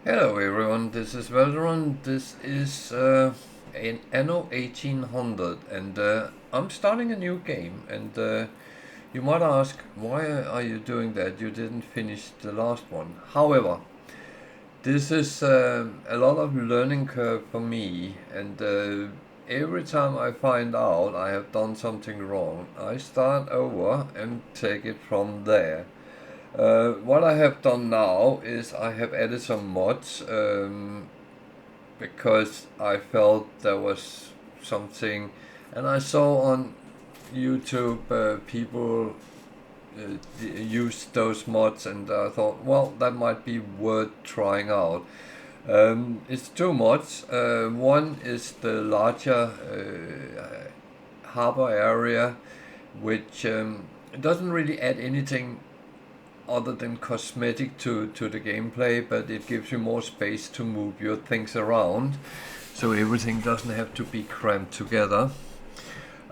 Hello everyone, this is Valderon. This is an Anno 1800 and I'm starting a new game and you might ask, why are you doing that? You didn't finish the last one. However, this is a lot of learning curve for me, and every time I find out I have done something wrong, I start over and take it from there. What I have done now is I have added some mods because I felt there was something, and I saw on YouTube people use those mods, and I thought, well, that might be worth trying out. It's two mods. One is the larger harbor area, which doesn't really add anything other than cosmetic to the gameplay, but it gives you more space to move your things around, so everything doesn't have to be crammed together.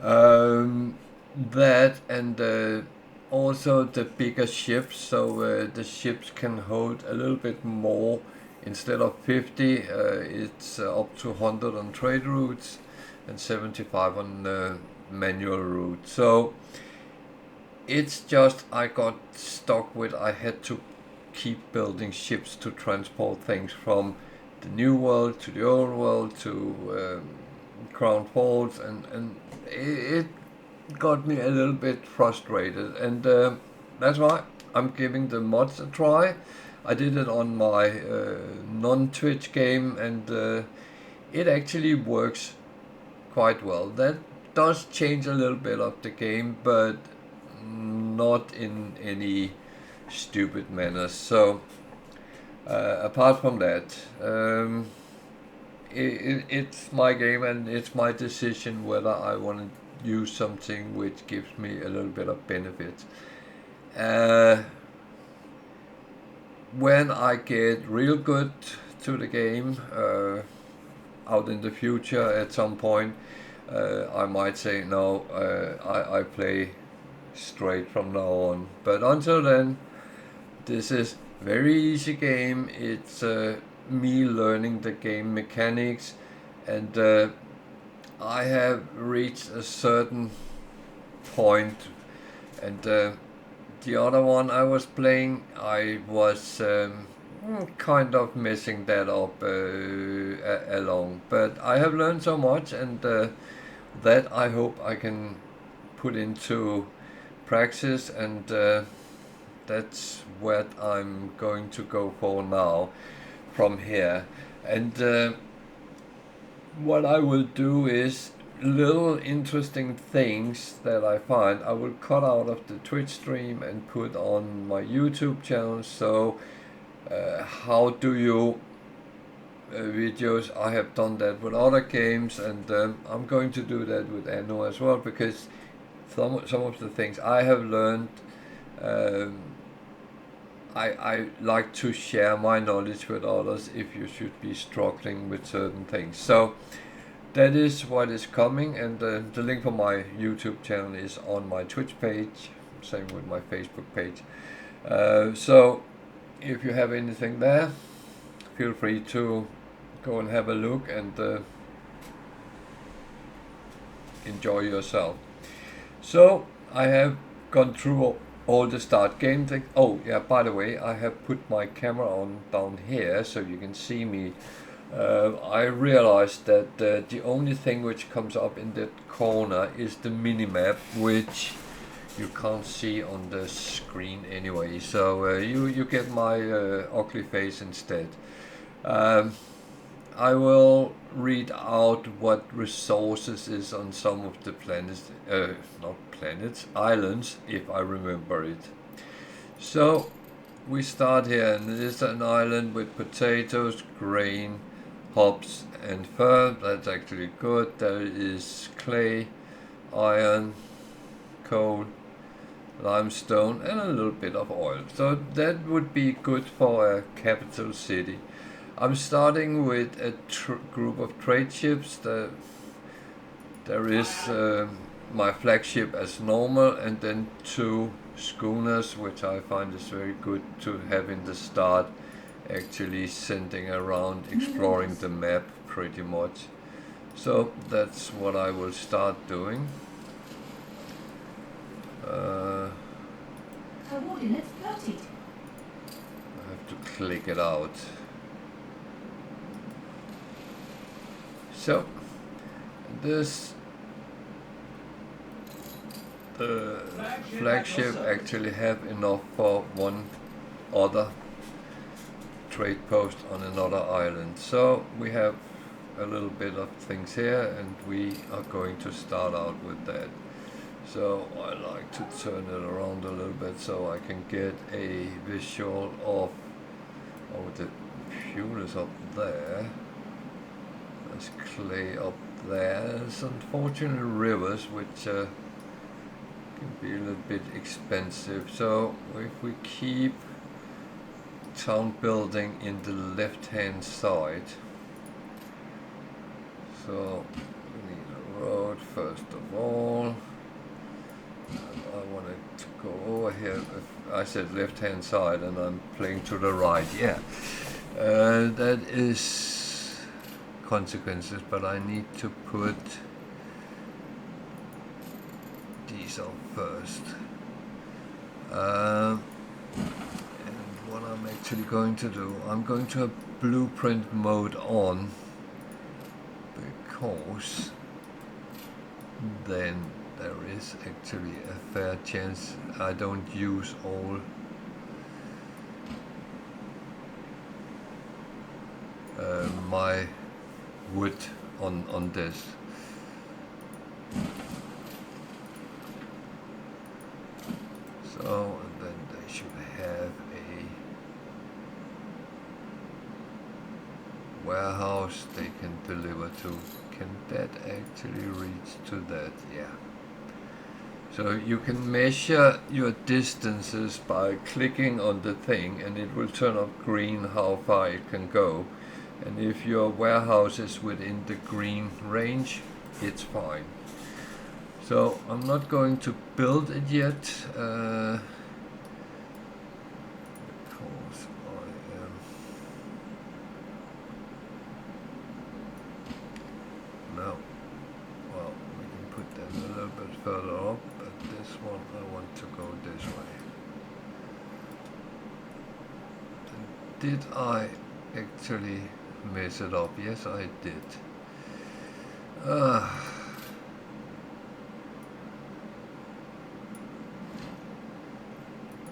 That and also the bigger ships, so the ships can hold a little bit more. Instead of 50, it's up to 100 on trade routes and 75 on manual routes. So it's just I got stuck with I had to keep building ships to transport things from the new world to the old world to Crown Falls, and it got me a little bit frustrated, and that's why I'm giving the mods a try. I did it on my non-Twitch game, and it actually works quite well. That does change a little bit of the game, but not in any stupid manner. So apart from that, it's my game and it's my decision whether I want to use something which gives me a little bit of benefit. Uh, when I get real good to the game out in the future at some point, I might say no, I play straight from now on. But until then, this is very easy game. It's me learning the game mechanics, and I have reached a certain point. And the other one I was playing, I was kind of messing that up along. But I have learned so much, and that I hope I can put into praxis, and that's what I'm going to go for now from here. And what I will do is little interesting things that I find I will cut out of the Twitch stream and put on my YouTube channel. So how do you videos? I have done that with other games, and I'm going to do that with Anno as well, because some of the things I have learned, um, I like to share my knowledge with others if you should be struggling with certain things. So that is what is coming, and the link for my YouTube channel is on my Twitch page, same with my Facebook page. So if you have anything there, feel free to go and have a look and enjoy yourself. So I have gone through all the start game thing. Oh yeah, by the way, I have put my camera on down here so you can see me. I realized that the only thing which comes up in that corner is the minimap, which you can't see on the screen anyway. So you get my ugly face instead. Um, I will read out what resources is on some of the planets, not planets, islands, if I remember it. So we start here, and it is an island with potatoes, grain, hops, and fur. That's actually good. There is clay, iron, coal, limestone, and a little bit of oil. So that would be good for a capital city. I'm starting with a group of trade ships. There is my flagship as normal, and then two schooners, which I find is very good to have in the start actually sending around, exploring the map pretty much. So that's what I will start doing. Coordinates plotted. I have to click it out. So this flagship actually have enough for one other trade post on another island. So we have a little bit of things here, and we are going to start out with that. So I like to turn it around a little bit so I can get a visual of, oh, the fuel is up there. There's clay up there. There's unfortunately rivers which can be a little bit expensive. So if we keep town building in the left hand side, so we need a road first of all. I wanted to go over here. I said left hand side and I'm playing to the right. Yeah, that is consequences, but I need to put these up first. And what I'm actually going to do, I'm going to have blueprint mode on, because then there is actually a fair chance I don't use all my wood on this. So, and then they should have a warehouse they can deliver to. Can that actually reach to that? Yeah. So you can measure your distances by clicking on the thing, and it will turn up green how far it can go. And if your warehouse is within the green range, it's fine. So I'm not going to build it yet, because I am no. Well, we can put that a little bit further up, but this one I want to go this way. And did I actually mess it up? Yes, I did.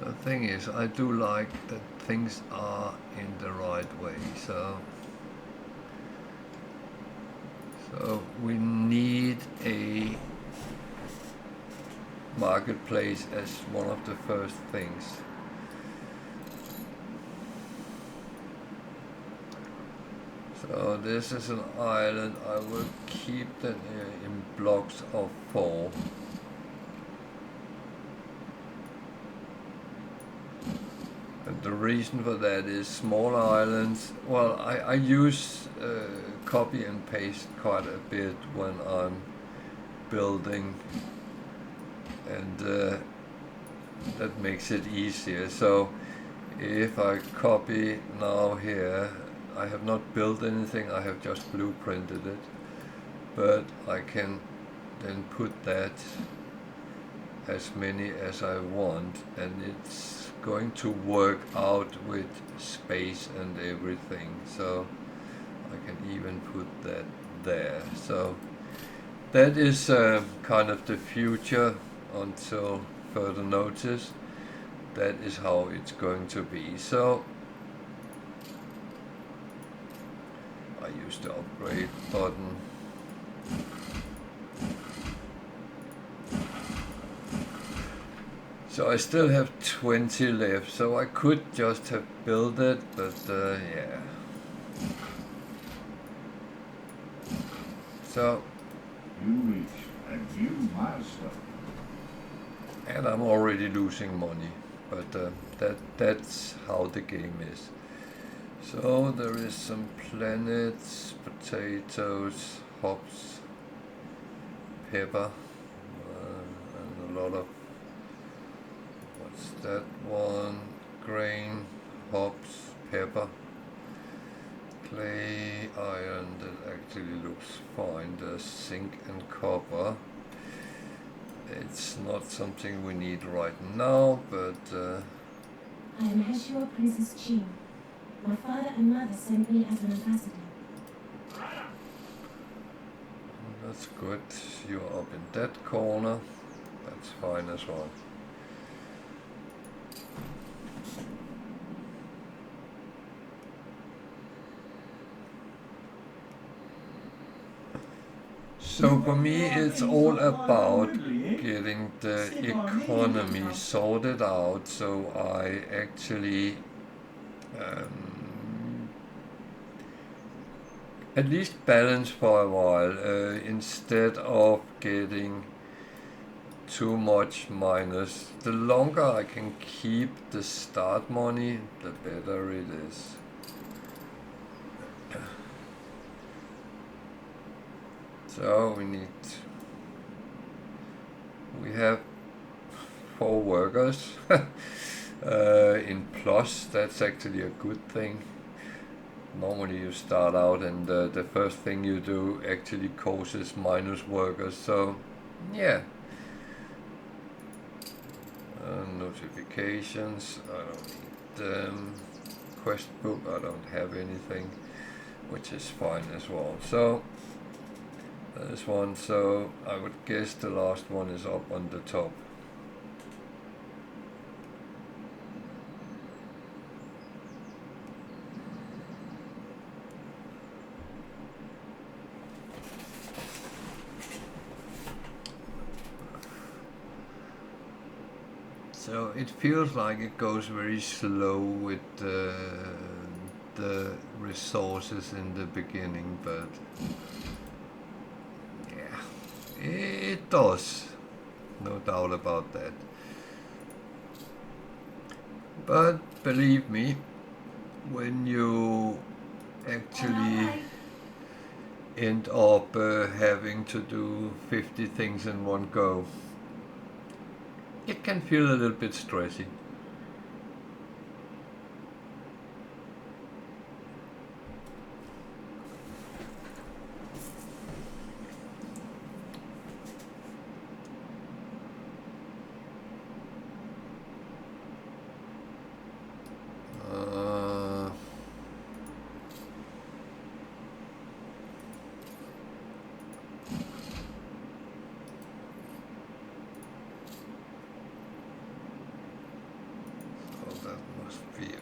The thing is, I do like that things are in the right way, so we need a marketplace as one of the first things. So this is an island. I will keep them in blocks of 4. And the reason for that is small islands. Well, I use copy and paste quite a bit when I'm building, and that makes it easier. So if I copy now here, I have not built anything, I have just blueprinted it, but I can then put that as many as I want, and it's going to work out with space and everything, so I can even put that there. So that is kind of the future until further notice. That is how it's going to be. So I use the upgrade button. So I still have 20 left, so I could just have built it, but yeah. So you reach a new milestone. And I'm already losing money, but that's how the game is. So there is some planets, potatoes, hops, pepper, and a lot of, what's that one? Grain, hops, pepper. Clay, iron, that actually looks fine. There's zinc and copper. It's not something we need right now, but I am Heshua Princess Chi. My father and mother sent me as an ambassador. that's good. You're up in that corner. That's fine as well. So for me, it's all about getting the economy sorted out, so I actually at least balance for a while, instead of getting too much minus. The longer I can keep the start money, the better it is. So we have 4 workers in plus. That's actually a good thing. Normally you start out and the first thing you do actually causes minus workers, so yeah. Notifications, I don't need them. Quest book, I don't have anything, which is fine as well. So this one, so I would guess the last one is up on the top. So it feels like it goes very slow with the resources in the beginning, but yeah, it does, no doubt about that. But believe me, when you actually end up having to do 50 things in one go, it can feel a little bit stressy.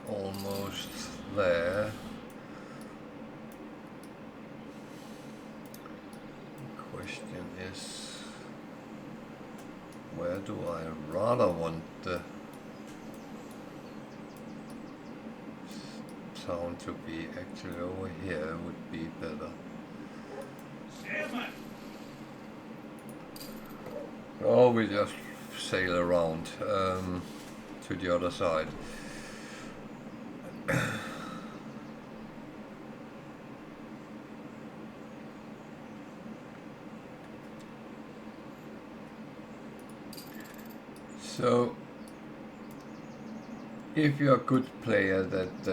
Almost there. The question is, where do I rather want the sound to be? Actually over here would be better. Oh, we just sail around to the other side. So, if you're a good player that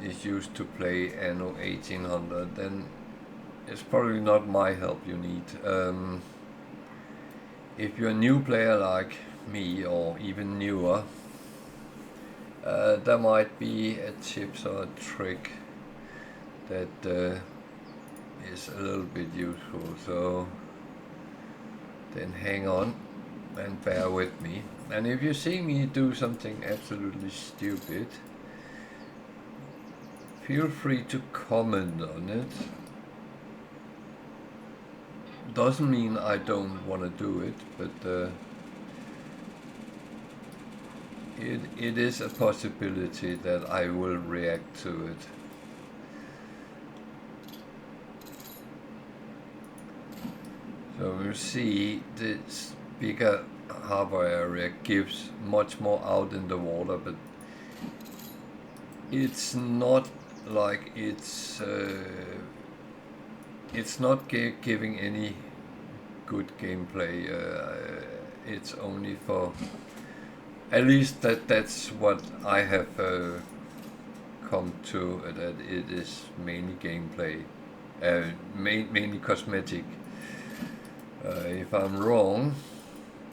is used to play Anno 1800, then it's probably not my help you need. If you're a new player like me, or even newer, there might be a tips or a trick that is a little bit useful. So then hang on and bear with me. And if you see me do something absolutely stupid, feel free to comment on it. Doesn't mean I don't want to do it, but it is a possibility that I will react to it. So we'll see this bigger harbor area gives much more out in the water, but it's not like it's not giving any good gameplay. It's only for, at least that's what I have come to that it is mainly gameplay, mainly cosmetic. If I'm wrong,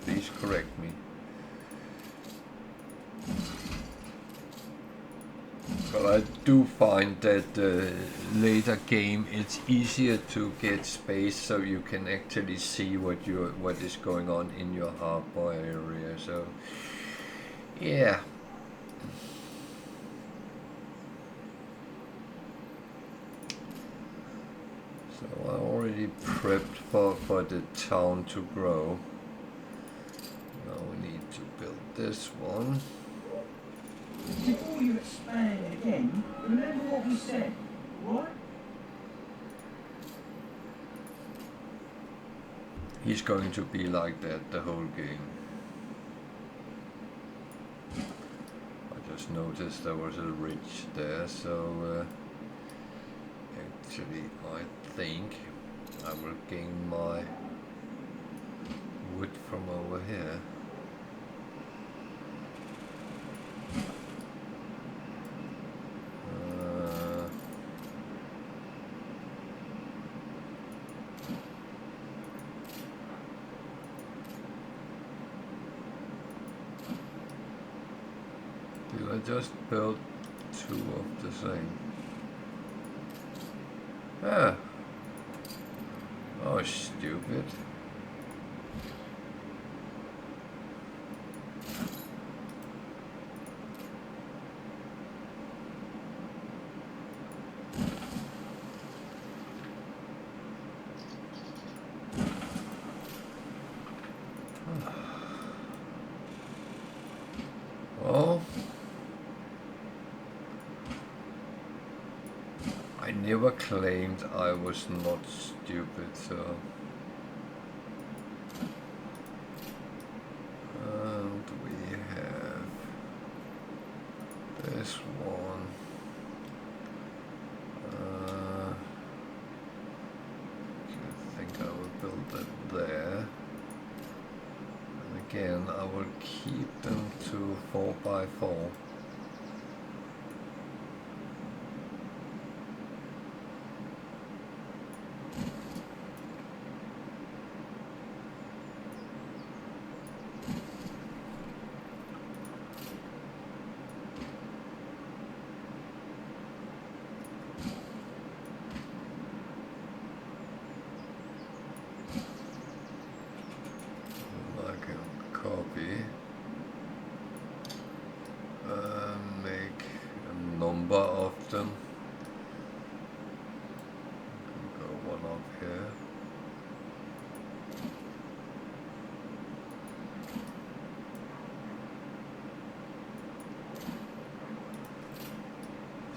please correct me. But I do find that later game it's easier to get space so you can actually see what is going on in your harbor area. So yeah. So I already prepped for the town to grow. Now we need to build this one. Before you expand again, remember what we said, right? He's going to be like that the whole game. I just noticed there was a ridge there, so actually I think I will gain my wood from over here. Did I just build two of the same? Ah. Oh, stupid. Oh. I never claimed I was not stupid, so... do we have this one? I think I will build it there. And again, I will keep them to 4x4. Make a number of them. Go one up here.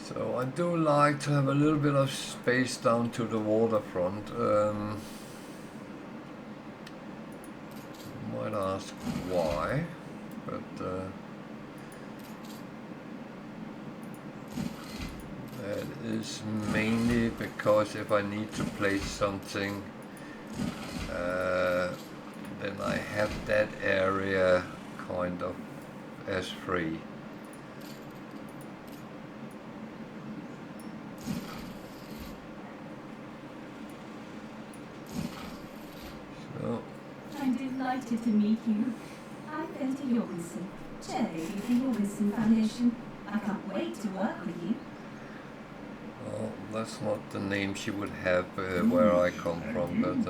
So I do like to have a little bit of space down to the waterfront. You might ask why, but that is mainly because if I need to place something, then I have that area kind of as free. So. I'm delighted to meet you. I'm Betty Jorgensen, chairlady of the Jorgensen Foundation. I can't wait to work with you. Well, that's not the name she would have where I come from, but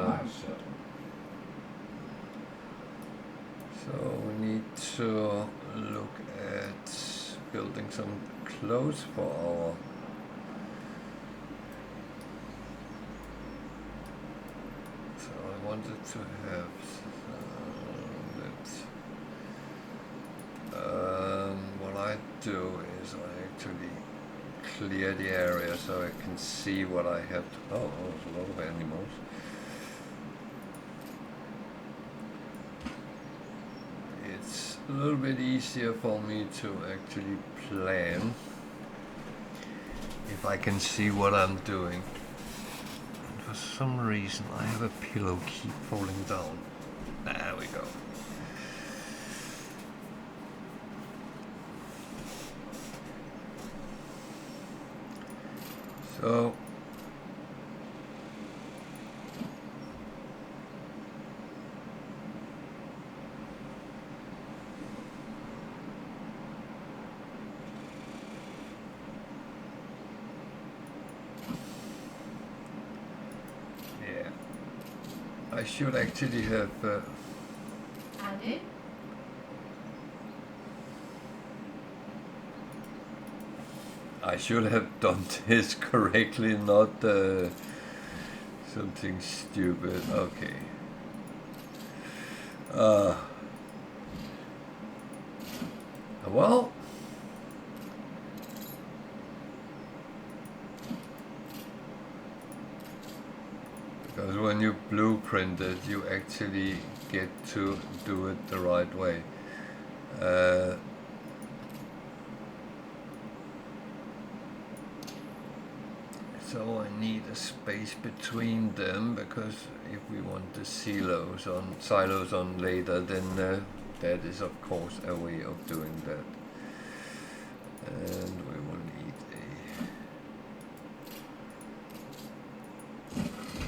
so we need to look at building some clothes for our I wanted to have what I do is I actually clear the area so I can see what I have to, oh, there's a lot of animals. It's a little bit easier for me to actually plan if I can see what I'm doing. For some reason I have a pillow keep falling down. There we go. So yeah, I should actually have Andy? I should have done this correctly, not something stupid. Okay. Well, because when you blueprint it, you actually get to do it the right way. So I need a space between them, because if we want the silos on later, then that is of course a way of doing that. And we will need a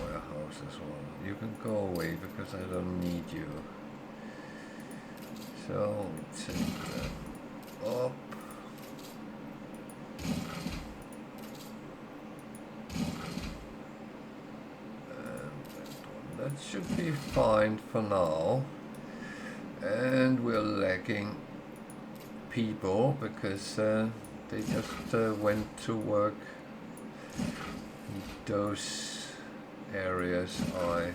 warehouse as well. You can go away because I don't need you. So take that up. That should be fine for now. And we're lacking people because they just went to work in those areas I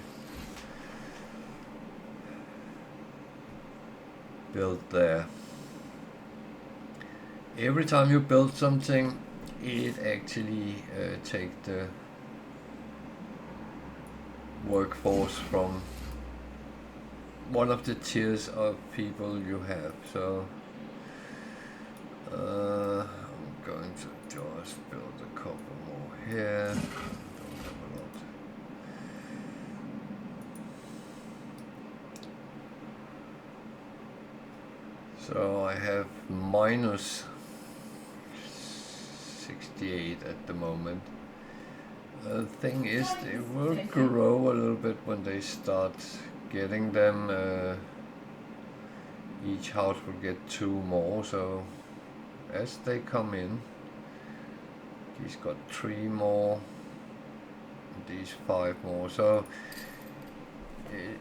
built there. Every time you build something, it actually takes the workforce from one of the tiers of people you have. So I'm going to just build a couple more here. Don't have a lot. So I have minus 68 at the moment. The thing is, they will grow a little bit when they start getting them. Each house will get 2 more, so as they come in, he's got 3 more, these 5 more, so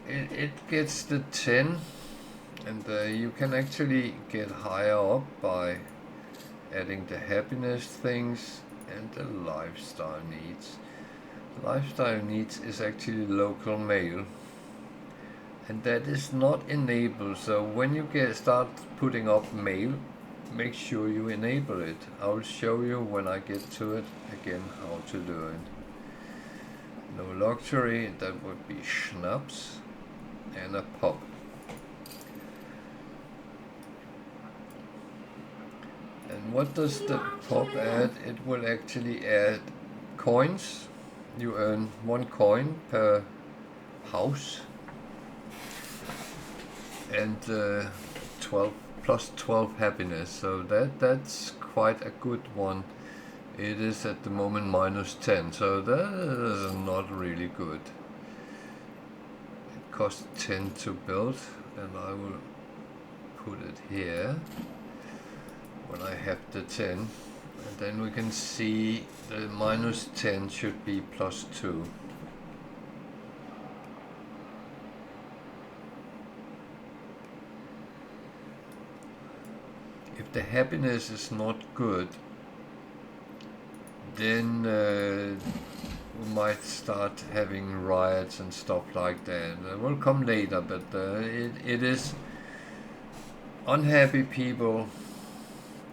it gets the 10, and you can actually get higher up by adding the happiness things and the lifestyle needs. Lifestyle needs is actually local mail, and that is not enabled. So when you start putting up mail, make sure you enable it. I will show you when I get to it again how to do it. No luxury, that would be schnapps and a pub. And what does the pub add? It will actually add coins. You earn 1 coin per house, and 12 plus 12 happiness. So that's quite a good one. It is at the moment minus 10, so that is not really good. It costs 10 to build, and I will put it here when I have the 10, and then we can see the minus 10 should be plus 2. If the happiness is not good, then we might start having riots and stuff like that. It will come later, but it is unhappy people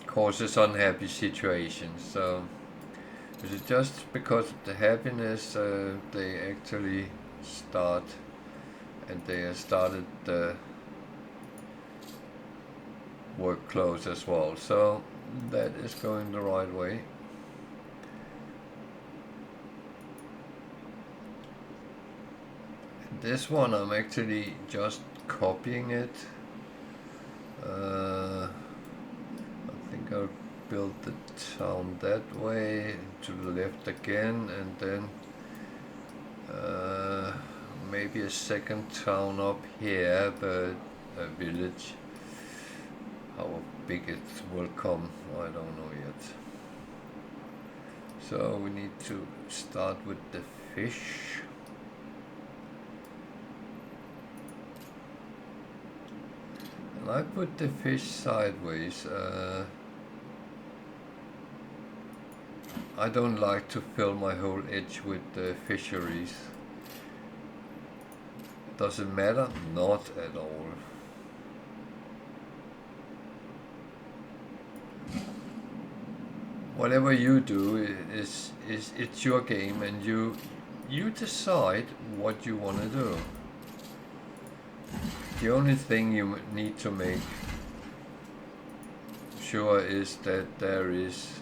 causes unhappy situations. So is it just because of the happiness they actually start, and they have started the work clothes as well. So that is going the right way. This one I'm actually just copying it. I think I'll build the town that way, to the left again, and then maybe a second town up here, but a village. How big it will come, I don't know yet. So we need to start with the fish. And I put the fish sideways. I don't like to fill my whole edge with fisheries. Does it matter? Not at all. Whatever you do is it's your game, and you decide what you want to do. The only thing you need to make sure is that there is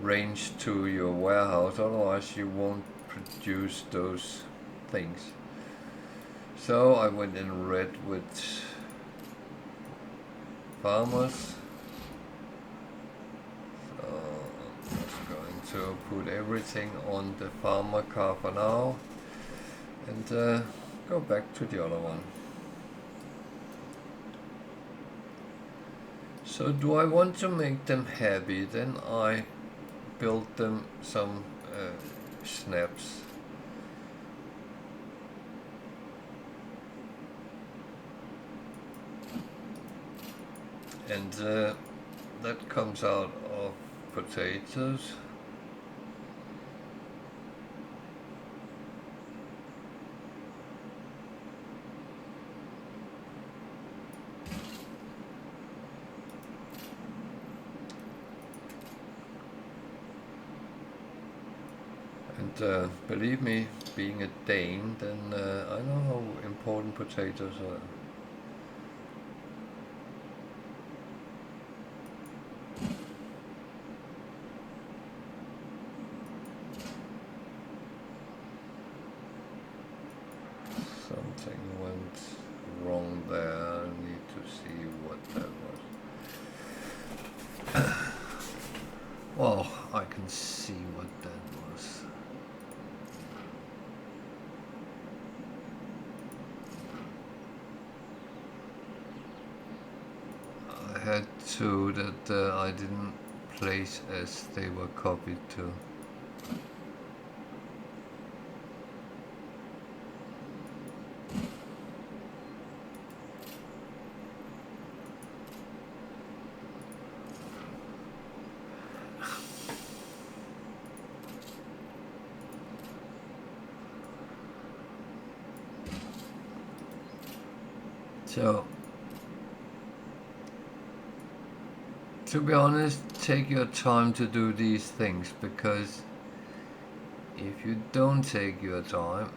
range to your warehouse, otherwise you won't produce those things. So I went in red with farmers. So I'm just going to put everything on the farmer car for now, and go back to the other one. So do I want to make them happy? Then I build them some snaps. And that comes out of potatoes. And believe me, being a Dane, then I know how important potatoes are. Something went wrong there. I need to see what that was. Well, I can see what that was. I had two that I didn't place as they were copied to. So, to be honest, take your time to do these things, because if you don't take your time,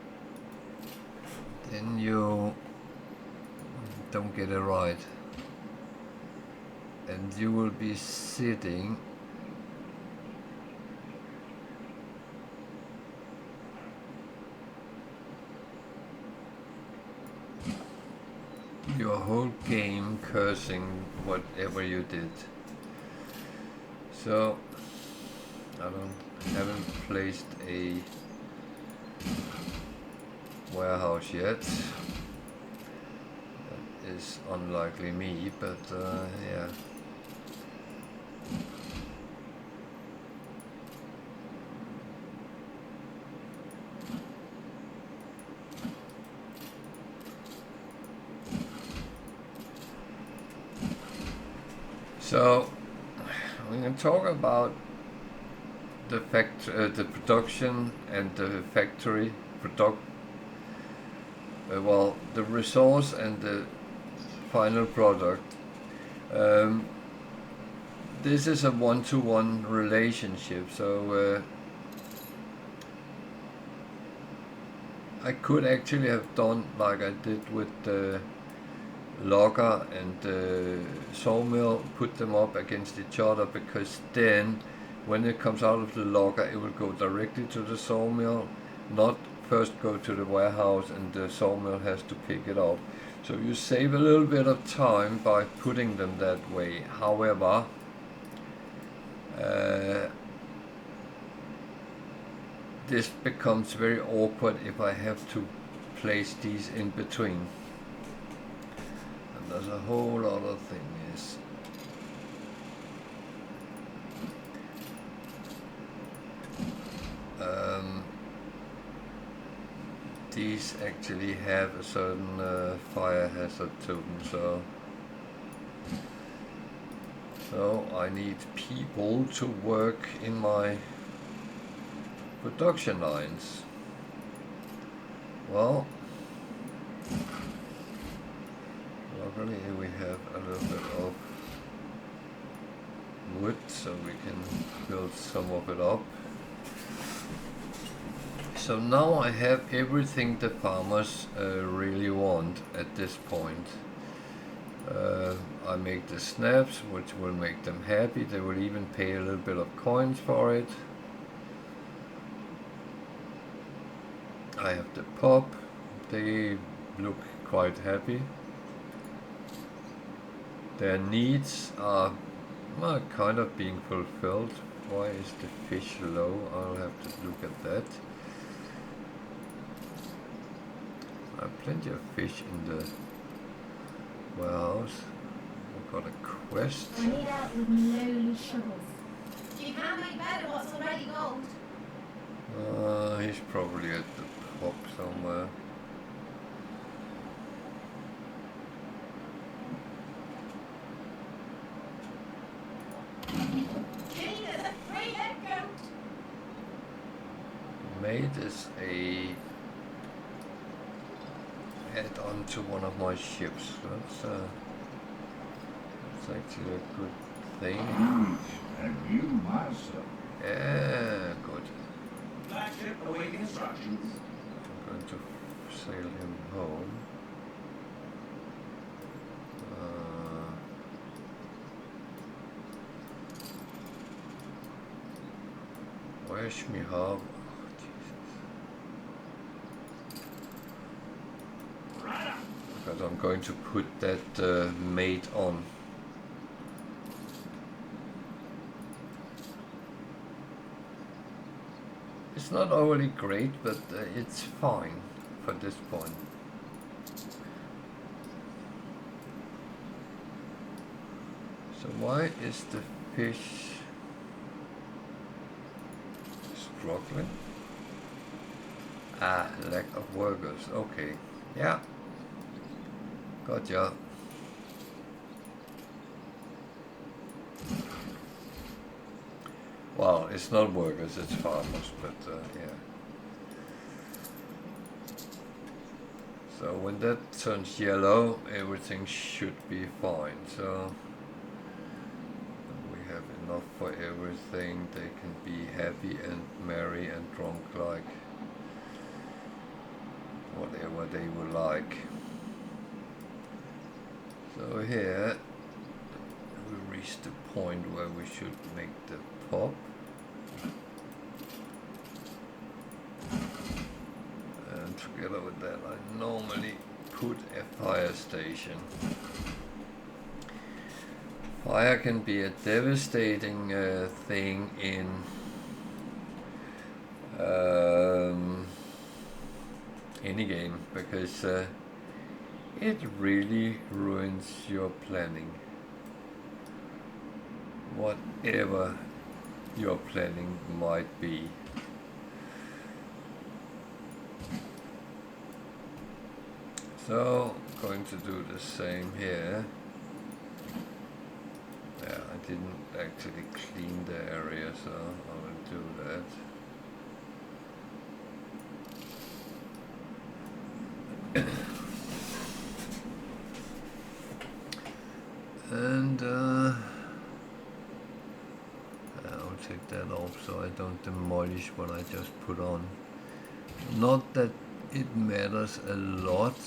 then you don't get it right. And you will be sitting your whole game cursing whatever you did. So haven't placed a warehouse yet. That is unlikely me, but yeah. So we can talk about the production and the factory well, the resource and the final product. This is a one-to-one relationship, so I could actually have done like I did with the logger and the sawmill, put them up against each other, because then when it comes out of the logger it will go directly to the sawmill, not first go to the warehouse and the sawmill has to pick it up. So you save a little bit of time by putting them that way. However, This becomes very awkward if I have to place these in between. And there's a whole other thing is these actually have a certain fire hazard to them, so I need people to work in my production lines. Well, luckily we have a little bit of wood, so we can build some of it up. So now I have everything the farmers really want at this point. I make the snaps, which will make them happy. They will even pay a little bit of coins for it. I have the pop. They look quite happy. Their needs are kind of being fulfilled. Why is the fish low? I'll have to look at that. I have plenty of fish in the warehouse. I've got a quest. I need out with lowly shovels. You can't make better what's already gold. He's probably at the pop somewhere. Made is a add-on to one of my ships. That's actually a good thing. And you, master. Yeah, good. Flagship awaiting instructions. I'm going to sail him home. Where's my harbor? Because I'm going to put that mate on. It's not overly great, but it's fine for this point. So why is the fish struggling? Ah, lack of workers. Okay, yeah. Gotcha. Well, it's not workers, it's farmers, but yeah. So when that turns yellow, everything should be fine. So we have enough for everything. They can be happy and merry and drunk like whatever they would like. So here we reached the point where we should make the pop. And together with that I normally put a fire station. Fire can be a devastating thing in any game, because it really ruins your planning. Whatever your planning might be. So, going to do the same here. Yeah, I didn't actually clean the area, so I will do that. And I'll take that off so I don't demolish what I just put on. Not that it matters a lot,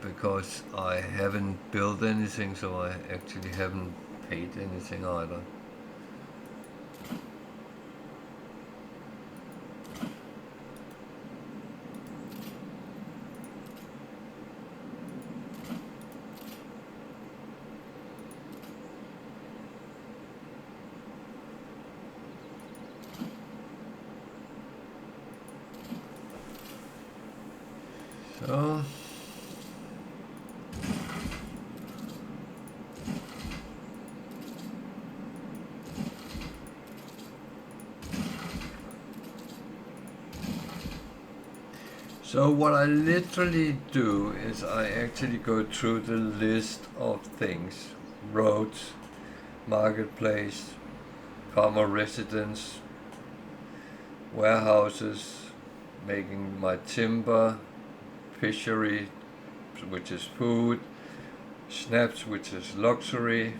because I haven't built anything, so I actually haven't paid anything either. So what I literally do is I actually go through the list of things: roads, marketplace, farmer residence, warehouses, making my timber, fishery, which is food, snaps, which is luxury,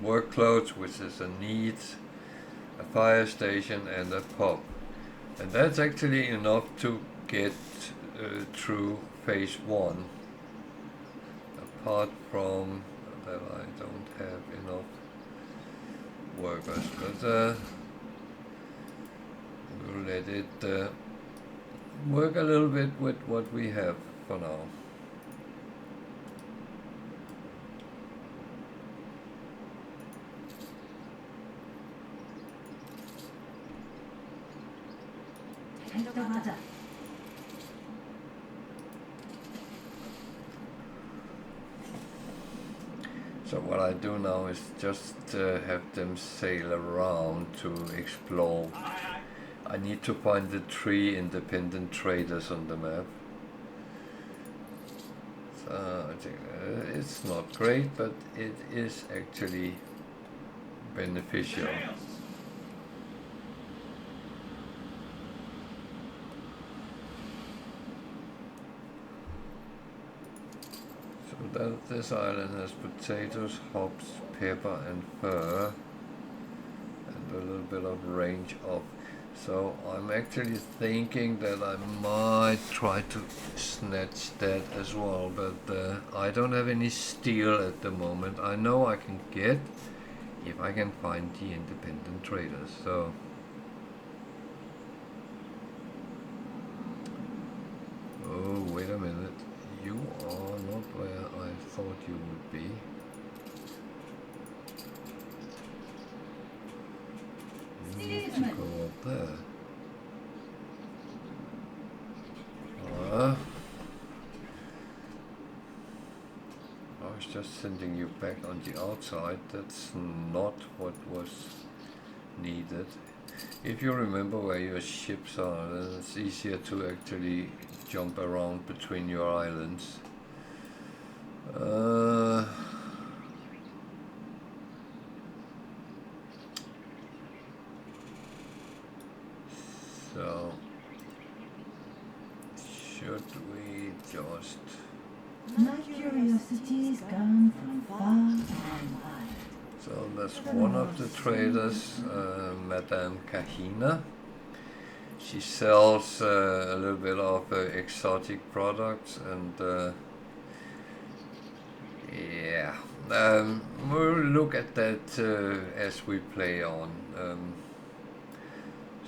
work clothes, which is a need, a fire station, and a pub. And that's actually enough to get through phase 1, apart from that I don't have enough workers, but we'll let it work a little bit with what we have for now. Take the ladder. So what I do now is just have them sail around to explore. I need to find the 3 independent traders on the map. So I think it's not great, but it is actually beneficial. That this island has potatoes, hops, pepper and fur, and a little bit of range of. So I'm actually thinking that I might try to snatch that as well, but I don't have any steel at the moment. I know I can get if I can find the independent traders. So oh, wait a minute. You are not where I thought you would be. You need to go up there. I was just sending you back on the outside. That's not what was needed. If you remember where your ships are, then it's easier to actually jump around between your islands. So should we just... My curiosity's gone from far and wide. So that's one of the traders, Madame Kahina. She sells a little bit of exotic products, and yeah, we'll look at that as we play on.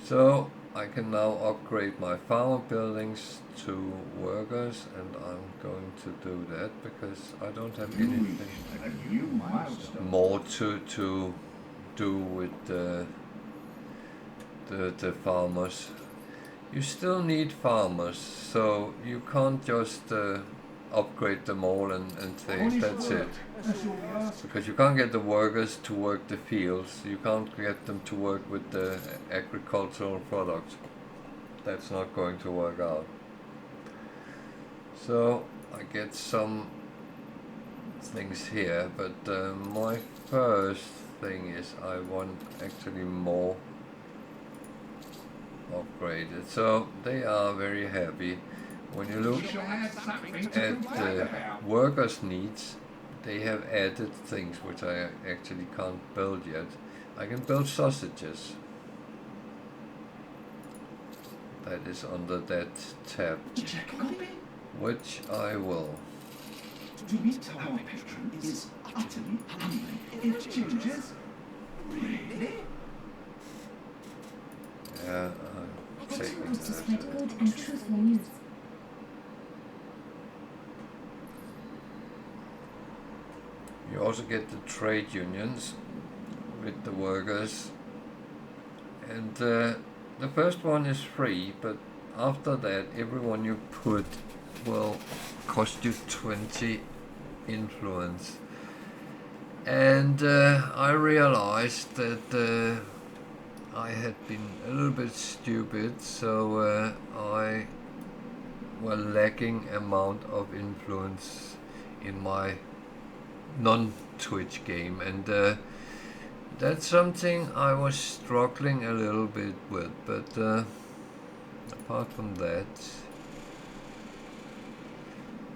So I can now upgrade my farmer buildings to workers, and I'm going to do that because I don't have anything more to do with the farmers. You still need farmers, so you can't just upgrade them all and say that's it. Because you can't get the workers to work the fields, you can't get them to work with the agricultural products. That's not going to work out. So I get some things here, but my first thing is I want actually more upgraded. So they are very happy. When you look at the workers' needs, they have added things which I actually can't build yet. I can build sausages. That is under that tab, which I will. To meet our patron is utterly hungry. It changes. Really? Yeah, I taking told to that. spread good and truthful news. You also get the trade unions with the workers, and the first one is free, but after that everyone you put will cost you 20 influence. And I realized that I had been a little bit stupid, so I well, lacking amount of influence in my non-Twitch game, and that's something I was struggling a little bit with, but apart from that,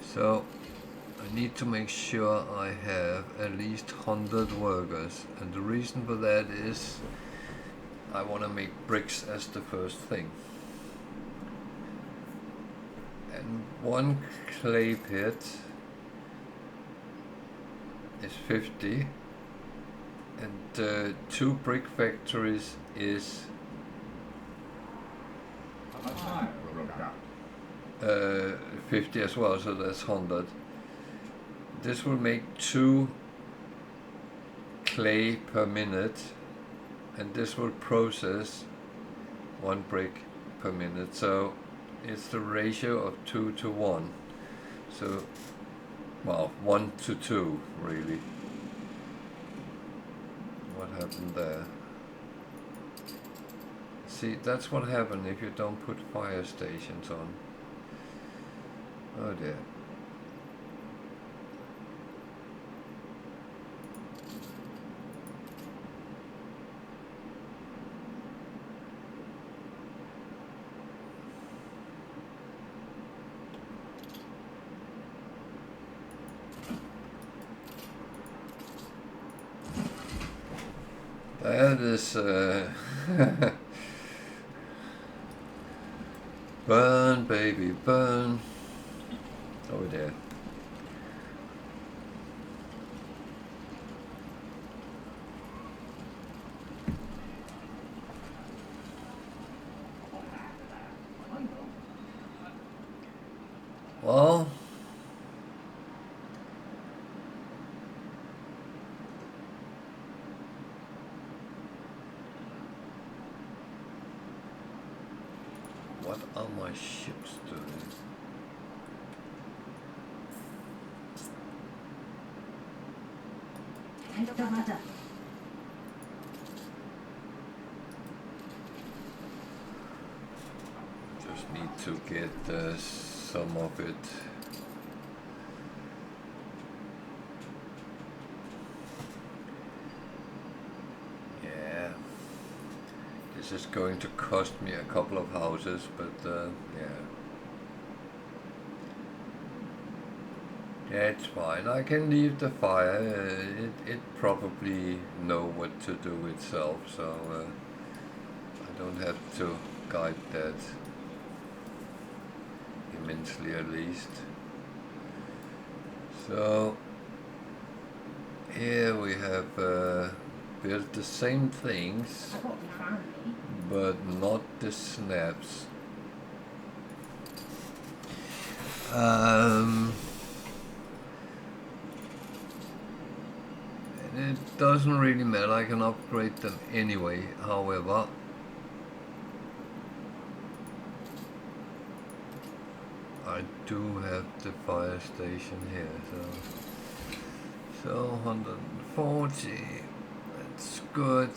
so I need to make sure I have at least 100 workers, and the reason for that is I want to make bricks as the first thing. And one clay pit is 50, and 2 brick factories is A fire broke out. 50 as well, so that's 100. This will make 2 clay per minute, and this will process 1 brick per minute, so it's the ratio of 2 to 1. So, well, 1 to 2 really. What happened there? See, that's what happened if you don't put fire stations on. Oh dear. That is burn, baby, burn. Oh dear. Well, what are my ships doing? Take the rudder. Just need to get some of it. Yeah, this is going to cost me a couple of houses, but yeah. Yeah, it's fine. I can leave the fire. It probably know what to do itself, so I don't have to guide that immensely, at least. So here we have built the same things, but not the snaps. It doesn't really matter, I can upgrade them anyway, however. I do have the fire station here, so 140, that's good.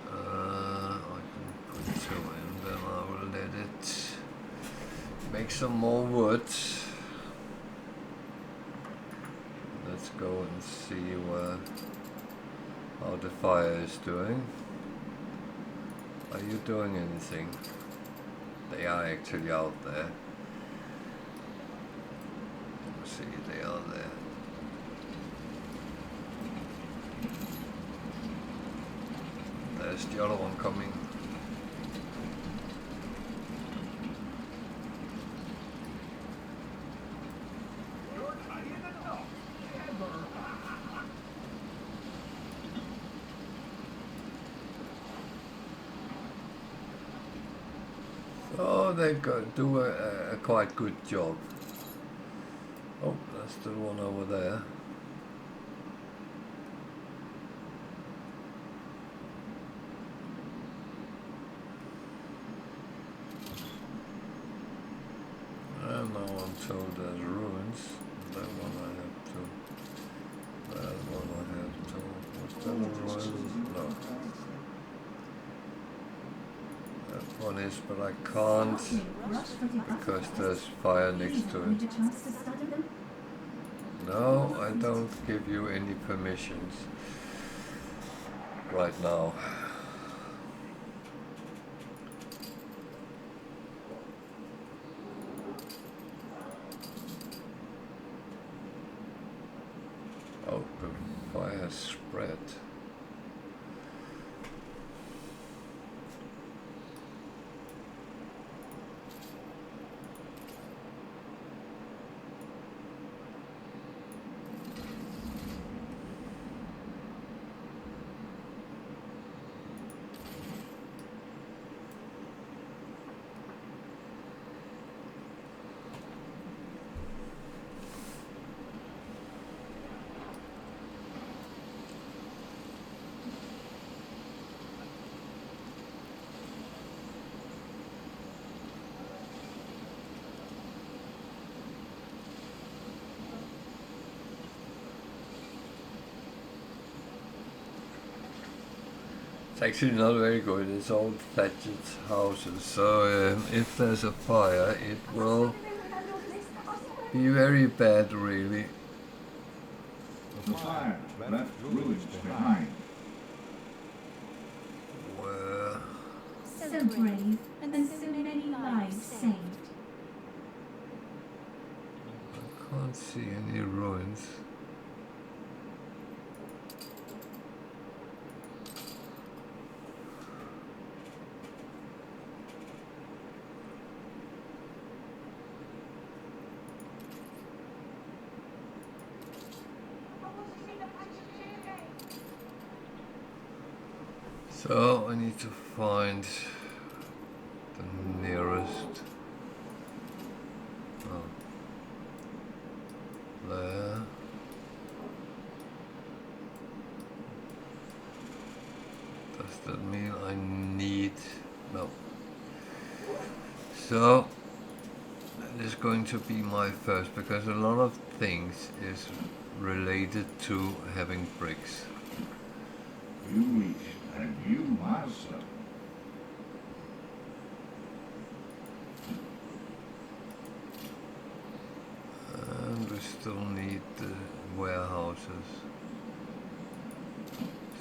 I can put 2 in, then I will let it make some more wood. Let's go and see how the fire is doing. Are you doing anything? They are actually out there. Let's see, they are there. There's the other one coming. Oh, they do a quite good job. Oh, that's the one over there. And now I'm told there's ruins. That one I have to. That one I have to. Was that a ruin? No. That one is, but I can't because there's fire next to it. No, I don't give you any permissions right now. Oh, the fire has spread. It's actually not very good. It's all thatched houses, so if there's a fire, it will be very bad, really. The fire left ruins behind. Where? So brave, and so many lives saved. I can't see any ruins. So I need to find the nearest. Oh, there. Does that mean I need? No. So that is going to be my first, because a lot of things is related to having bricks. You reached a new milestone. And we still need the warehouses.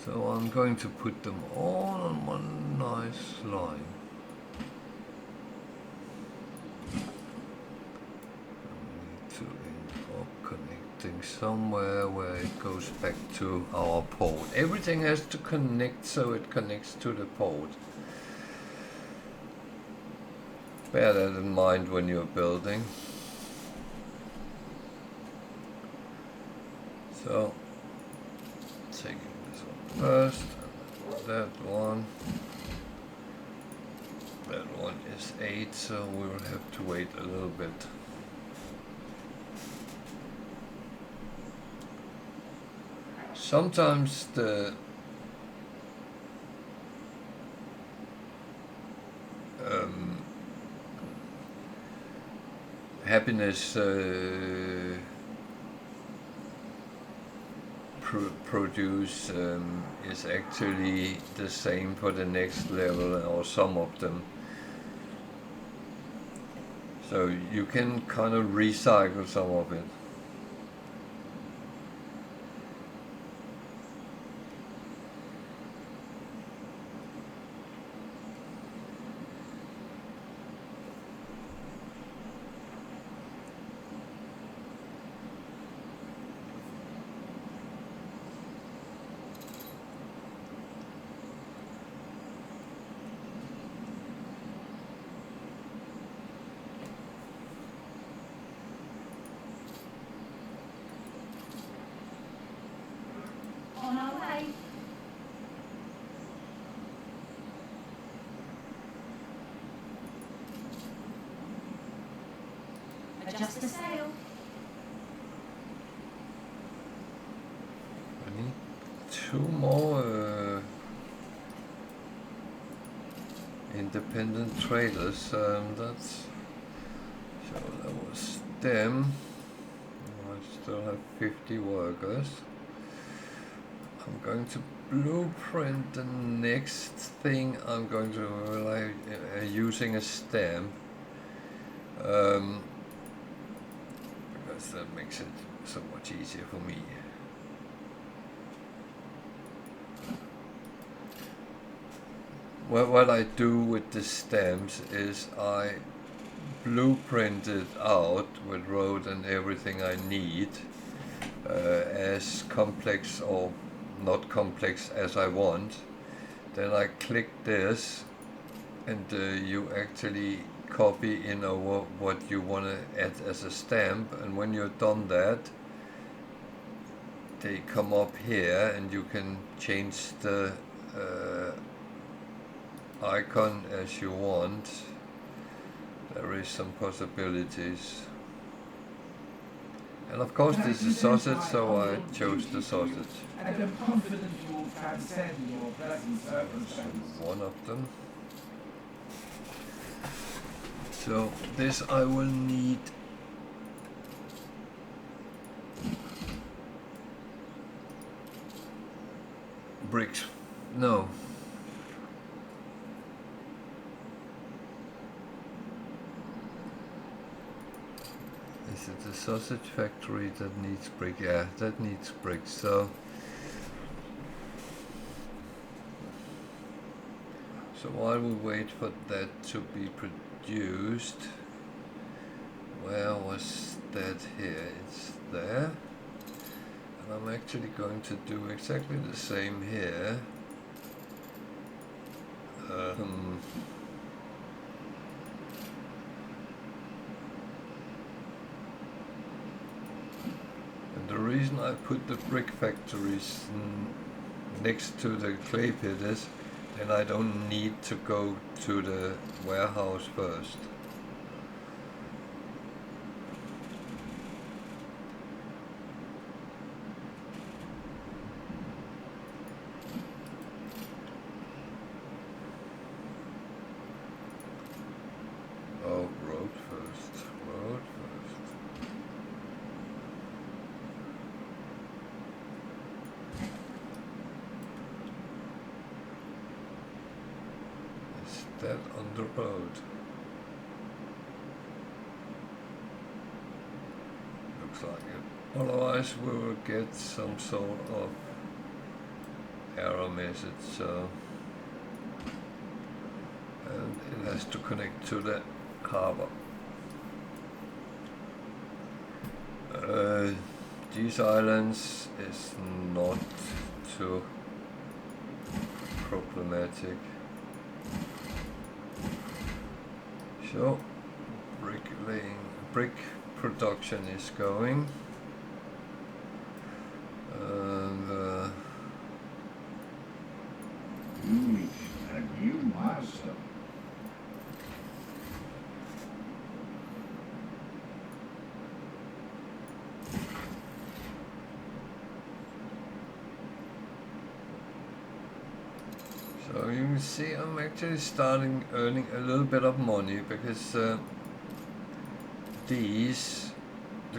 So I'm going to put them all on one nice line. I need to involve connecting somewhere where it goes back to our port. Everything has to connect so it connects to the port. Bear that in mind when you're building. So, taking this one first, that one. That one is 8, so we'll have to wait a little bit. Sometimes the happiness produce is actually the same for the next level, or some of them. So you can kind of recycle some of it. On our way. Adjust the sail. I need 2 more independent traders. That's so that was them. I still have 50 workers. I'm going to blueprint the next thing I'm going to like using a stamp, because that makes it so much easier for me. Well, what I do with the stamps is I blueprint it out with road and everything I need, as complex or not complex as I want. Then I click this, and you actually copy in over what you want to add as a stamp, and when you're done that, they come up here and you can change the icon as you want. There is some possibilities. And of course this is sausage, so I chose the sausage. And I'm confident you will transcend your present circumstances. One of them. So this I will need bricks. No. Is it the sausage factory that needs brick? Yeah, that needs bricks. So while we wait for that to be produced, where was that here? It's there. And I'm actually going to do exactly the same here. And the reason I put the brick factories next to the clay pit is then I don't need to go to the warehouse first. Oh, road first. Road first. Is that on the road? Looks like it. Otherwise we will get some sort of error message, so and it has to connect to the harbor. These islands is not too problematic. So brick production is going, and You reach a new milestone. so you can see I'm actually starting earning a little bit of money because the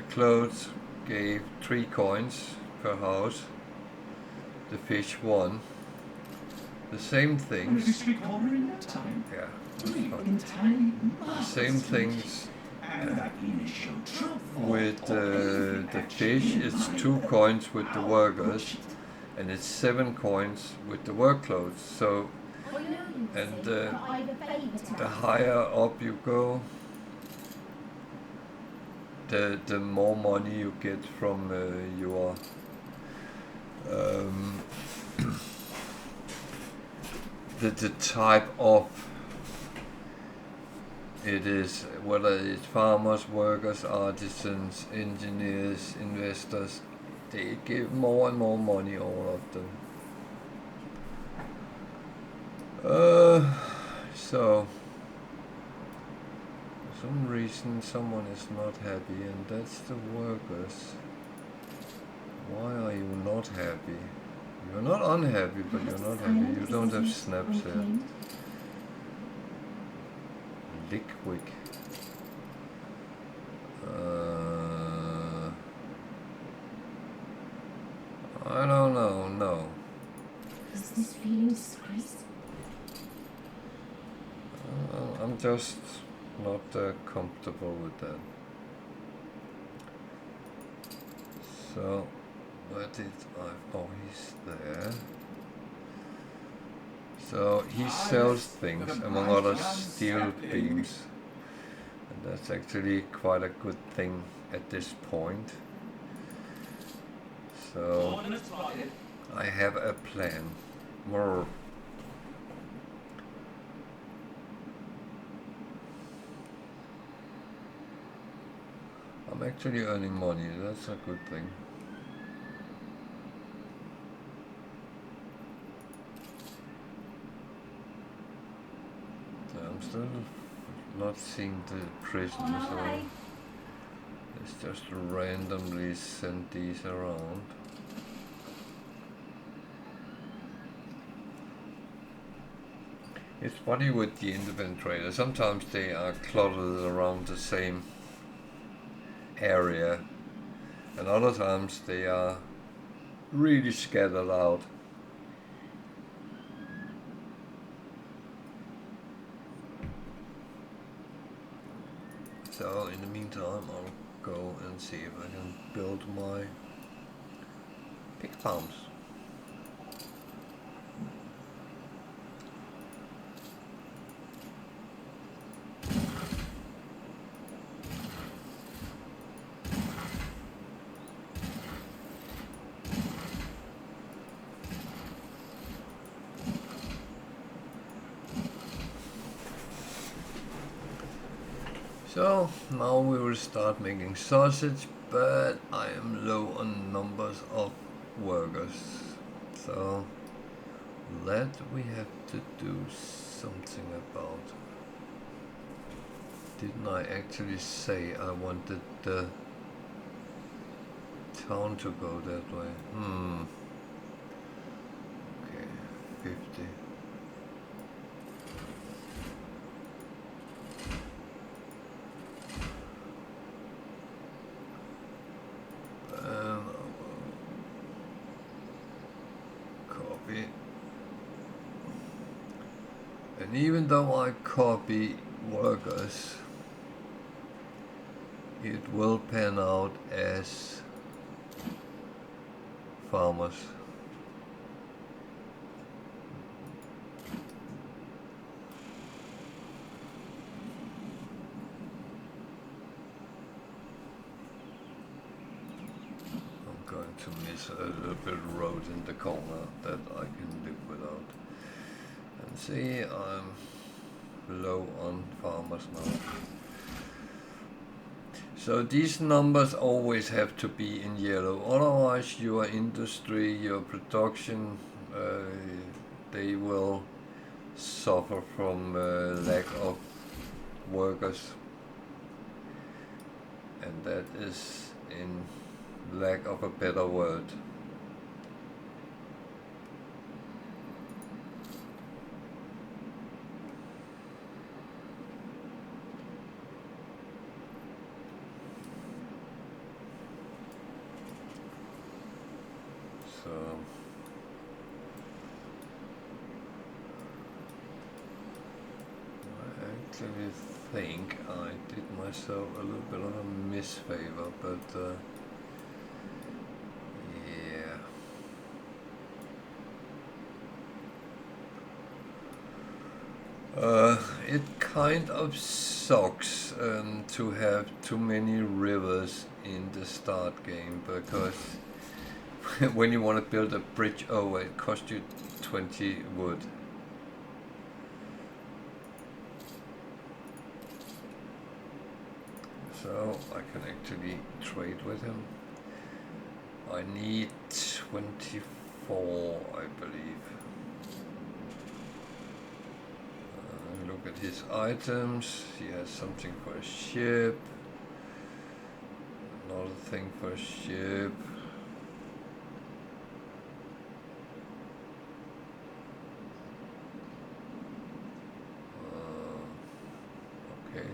clothes gave 3 coins per house, the fish 1. The same things, District order in that time. yeah, Doing entirely the same things and that initial trouble. with the fish. It's 2 coins with the workers, and it's 7 coins with the work clothes. So, and the higher up you go, the more money you get from your the type of it is, whether it's farmers, workers, artisans, engineers, investors. They give more and more money, all of them. So for some reason someone is not happy, and that's the workers. Why are you not happy? You're not unhappy, but you're not happy. You don't have snaps here. Liquid. I don't know, no. Is this feeling disgrace? I'm just not comfortable with that. So, where did I... Oh, he's there. So, he sells things, among others steel beams. And that's actually quite a good thing at this point. So, I have a plan. More. I'm actually earning money, that's a good thing. I'm still not seeing the prison, so let's just randomly send these around. It's funny with the independent traders, sometimes they are cluttered around the same area, and other times they are really scattered out. So in the meantime I'll go and see if I can build my pig farms. So now we will start making sausage, but I am low on numbers of workers. So that we have to do something about. Didn't I actually say I wanted the town to go that way? Okay, 50. Copy. And even though I copy workers, it will pan out as farmers. I'm going to miss a little bit of road in the corner that I can live without. And see, I'm low on farmers now. So these numbers always have to be in yellow, otherwise your industry, your production, they will suffer from lack of workers, and that is in lack of a better word. So I actually think I did myself a little bit of a misfavor, but yeah. It kind of sucks to have too many rivers in the start game, because when you want to build a bridge over, it costs you 20 wood. So I can actually trade with him. I need 24, I believe. Look at his items. He has something for a ship. Another thing for a ship. Okay.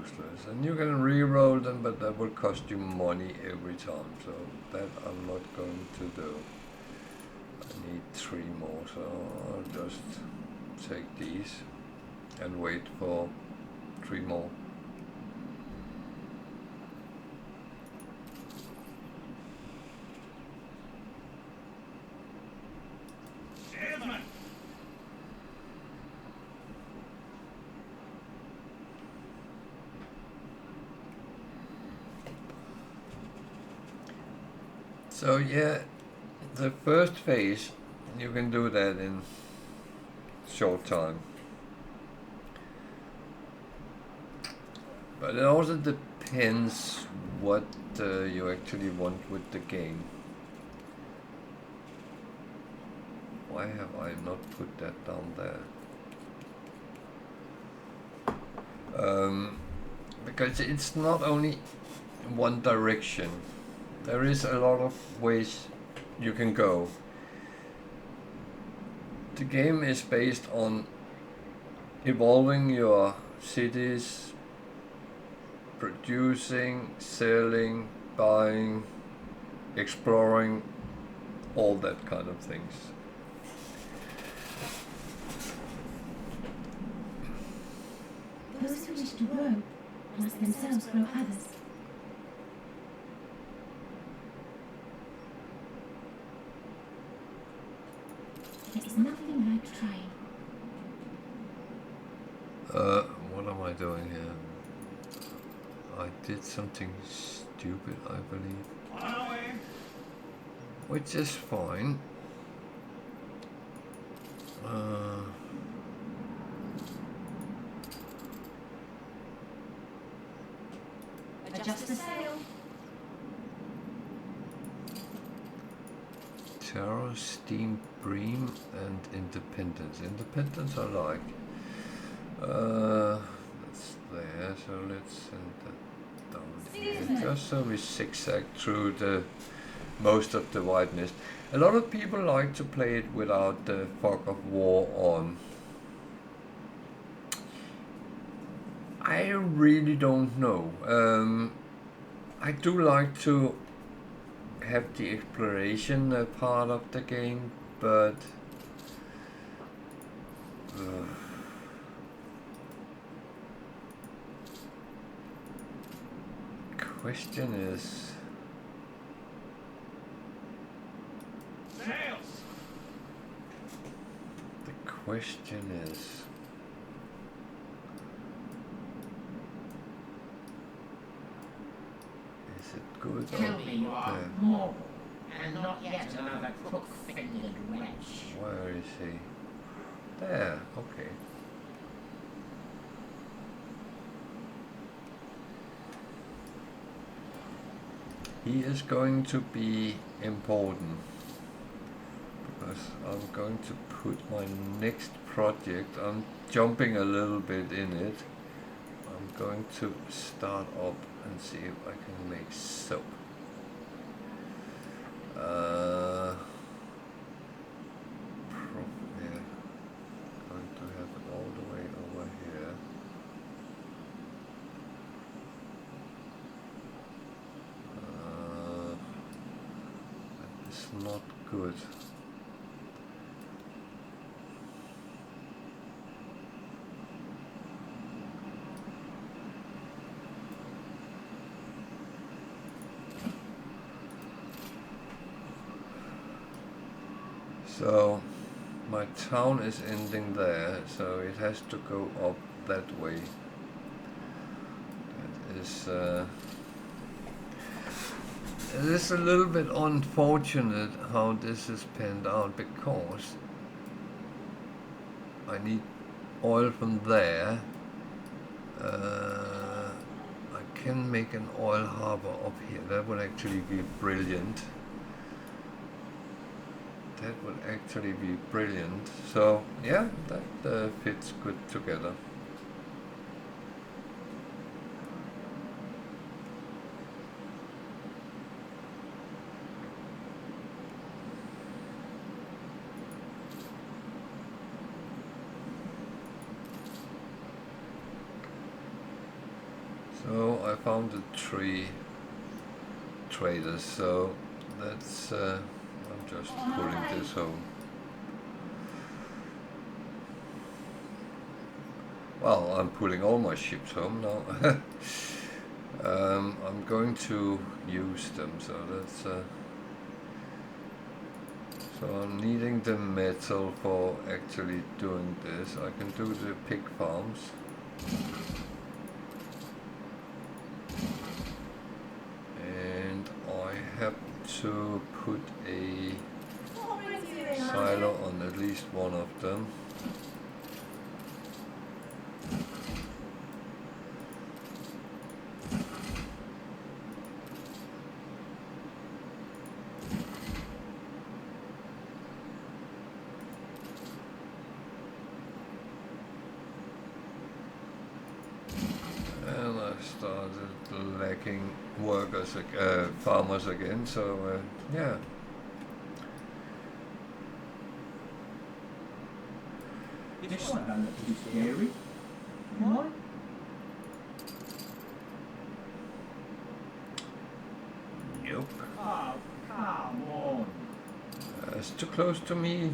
useless. And you can re-roll them, but that will cost you money every time, so that I'm not going to do. I need 3 more, so I'll just take these and wait for 3 more. So yeah, the first phase, you can do that in short time. But it also depends what you actually want with the game. Why have I not put that down there? Because it's not only one direction. There is a lot of ways you can go. The game is based on evolving your cities, producing, selling, buying, exploring, all that kind of things. Those who wish to grow must themselves grow others. It's nothing like trying. What am I doing here? I did something stupid, I believe. Which is fine. Adjust the sail. Terror, Steam, Bream, and Independence. Independence I like. That's there, so let's send that down here. Just so we zigzag through the most of the white mist. A lot of people like to play it without the fog of war on. I really don't know. I do like to have the exploration part of the game, but question is, the question is, it good Tell me you are there? moral, and not yet another crook-fingered wretch. Where is he? There, okay. He is going to be important because I'm going to put my next project, I'm jumping a little bit in it. I'm going to start up and see if I can make soap. Yeah, going to have it all the way over here. That is not good. So my town is ending there, so it has to go up that way. That is it is a little bit unfortunate how this is panned out, because I need oil from there. I can make an oil harbor up here. That would actually be brilliant. That would actually be brilliant. So yeah, that fits good together. found the 3 traders, so that's I'm just pulling this home. Well, I'm pulling all my ships home now. I'm going to use them, so that's so I'm needing the metal for actually doing this. I can do the pig farms. And I have to put a silo on at least one of them. And I started lacking workers, farmers again, so yeah. This one don't look too scary. What? Nope. Oh, come on. It's too close to me.